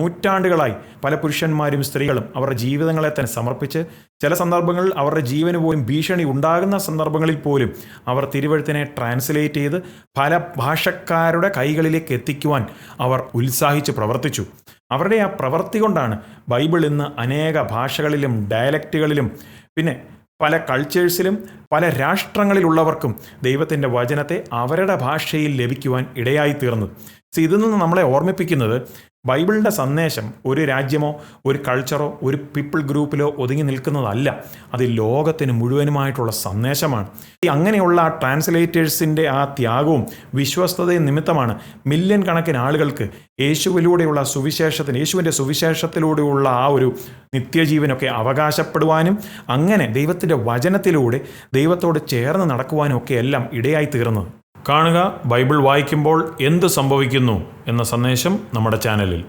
നൂറ്റാണ്ടുകളായി പല പുരുഷന്മാരും സ്ത്രീകളും അവരുടെ ജീവിതങ്ങളെ തന്നെ സമർപ്പിച്ച്, ചില സന്ദർഭങ്ങളിൽ അവരുടെ ജീവന് പോലും ഭീഷണി ഉണ്ടാകുന്ന സന്ദർഭങ്ങളിൽ പോലും അവർ തിരുവെഴുത്തിനെ ട്രാൻസ്ലേറ്റ് ചെയ്ത് പല ഭാഷക്കാരുടെ കൈകളിലേക്ക് എത്തിക്കുവാൻ അവർ ഉത്സാഹിച്ച് പ്രവർത്തിച്ചു. അവരുടെ ആ പ്രവൃത്തി കൊണ്ടാണ് ബൈബിൾ ഇന്ന് അനേക ഭാഷകളിലും ഡയലക്റ്റുകളിലും പിന്നെ പല കൾച്ചേഴ്സിലും പല രാഷ്ട്രങ്ങളിലുള്ളവർക്കും ദൈവത്തിൻ്റെ വചനത്തെ അവരുടെ ഭാഷയിൽ ലഭിക്കുവാൻ ഇടയായിത്തീർന്നത്. ഇതിൽ നിന്ന് നമ്മളെ ഓർമ്മിപ്പിക്കുന്നത് ബൈബിളിൻ്റെ സന്ദേശം ഒരു രാജ്യമോ ഒരു കൾച്ചറോ ഒരു പീപ്പിൾ ഗ്രൂപ്പിലോ ഒതുങ്ങി നിൽക്കുന്നതല്ല. അത് ലോകത്തിന് മുഴുവനുമായിട്ടുള്ള സന്ദേശമാണ്. അങ്ങനെയുള്ള ആ ട്രാൻസ്ലേറ്റേഴ്സിൻ്റെ ആ ത്യാഗവും വിശ്വസ്തതയും നിമിത്തമാണ് മില്യൺ കണക്കിന് ആളുകൾക്ക് യേശുവിലൂടെയുള്ള യേശുവിൻ്റെ സുവിശേഷത്തിലൂടെയുള്ള ആ ഒരു നിത്യജീവനൊക്കെ അവകാശപ്പെടുവാനും അങ്ങനെ ദൈവത്തിൻ്റെ വചനത്തിലൂടെ ദൈവത്തോട് ചേർന്ന് നടക്കുവാനും ഒക്കെ എല്ലാം ഇടയായി തീർന്നത്. കാണുക, ബൈബിൾ വായിക്കുമ്പോൾ എന്ത് സംഭവിക്കുന്നു എന്ന സന്ദേശം നമ്മുടെ ചാനലിൽ.